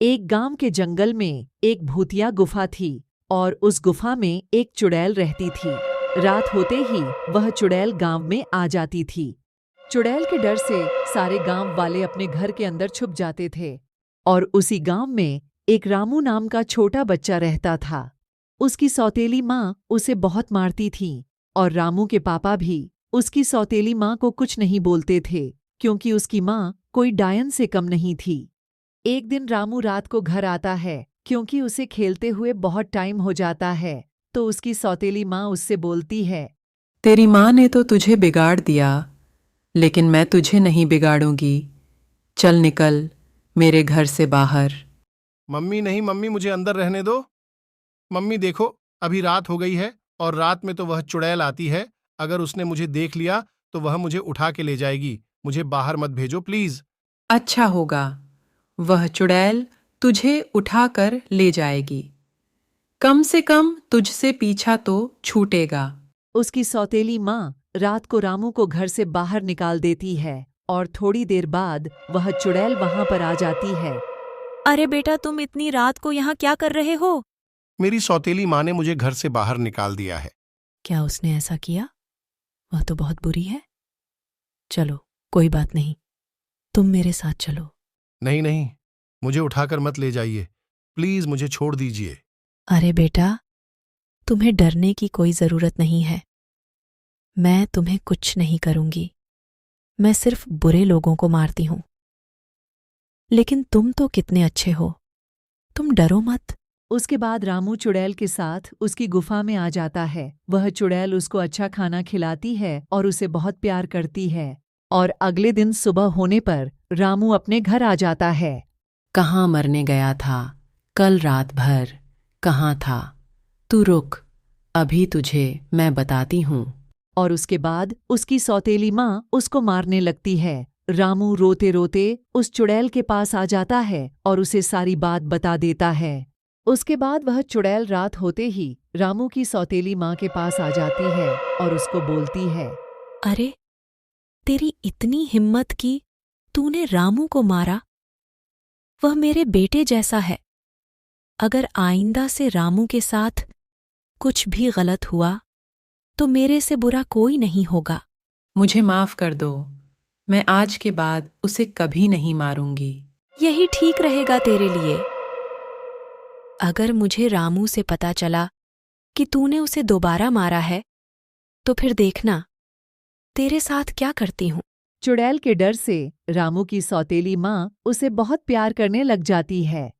एक गांव के जंगल में एक भूतिया गुफा थी और उस गुफा में एक चुड़ैल रहती थी। रात होते ही वह चुड़ैल गांव में आ जाती थी। चुड़ैल के डर से सारे गांव वाले अपने घर के अंदर छुप जाते थे। और उसी गांव में एक रामू नाम का छोटा बच्चा रहता था। उसकी सौतेली माँ उसे बहुत मारती थी और रामू के पापा भी उसकी सौतेली माँ को कुछ नहीं बोलते थे, क्योंकि उसकी माँ कोई डायन से कम नहीं थी। एक दिन रामू रात को घर आता है, क्योंकि उसे खेलते हुए बहुत टाइम हो जाता है। तो उसकी सौतेली माँ उससे बोलती है, तेरी माँ ने तो तुझे बिगाड़ दिया, लेकिन मैं तुझे नहीं बिगाड़ूंगी। चल निकल मेरे घर से बाहर। मम्मी नहीं मम्मी, मुझे अंदर रहने दो। मम्मी देखो, अभी रात हो गई है और रात में तो वह चुड़ैल आती है। अगर उसने मुझे देख लिया तो वह मुझे उठा के ले जाएगी। मुझे बाहर मत भेजो प्लीज। अच्छा होगा, वह चुड़ैल तुझे उठाकर ले जाएगी। कम से कम तुझसे पीछा तो छूटेगा। उसकी सौतेली माँ रात को रामू को घर से बाहर निकाल देती है और थोड़ी देर बाद वह चुड़ैल वहां पर आ जाती है। अरे बेटा, तुम इतनी रात को यहाँ क्या कर रहे हो? मेरी सौतेली माँ ने मुझे घर से बाहर निकाल दिया है। क्या उसने ऐसा किया? वह तो बहुत बुरी है। चलो, कोई बात नहीं, तुम मेरे साथ चलो। नहीं नहीं, मुझे उठाकर मत ले जाइए, प्लीज मुझे छोड़ दीजिए। अरे बेटा, तुम्हें डरने की कोई जरूरत नहीं है। मैं तुम्हें कुछ नहीं करूंगी। मैं सिर्फ बुरे लोगों को मारती हूं। लेकिन तुम तो कितने अच्छे हो, तुम डरो मत। उसके बाद रामू चुड़ैल के साथ उसकी गुफा में आ जाता है। वह चुड़ैल उसको अच्छा खाना खिलाती है और उसे बहुत प्यार करती है। और अगले दिन सुबह होने पर रामू अपने घर आ जाता है। कहाँ मरने गया था? कल रात भर कहाँ था? तू रुक, अभी तुझे मैं बताती हूँ। और उसके बाद उसकी सौतेली माँ उसको मारने लगती है। रामू रोते रोते उस चुड़ैल के पास आ जाता है और उसे सारी बात बता देता है। उसके बाद वह चुड़ैल रात होते ही रामू की सौतेली माँ के पास आ जाती है और उसको बोलती है, अरे, तेरी इतनी हिम्मत की तूने रामू को मारा? वह मेरे बेटे जैसा है। अगर आइंदा से रामू के साथ कुछ भी गलत हुआ तो मेरे से बुरा कोई नहीं होगा। मुझे माफ कर दो, मैं आज के बाद उसे कभी नहीं मारूंगी। यही ठीक रहेगा तेरे लिए। अगर मुझे रामू से पता चला कि तूने उसे दोबारा मारा है, तो फिर देखना तेरे साथ क्या करती हूँ। चुड़ैल के डर से रामू की सौतेली माँ उसे बहुत प्यार करने लग जाती है।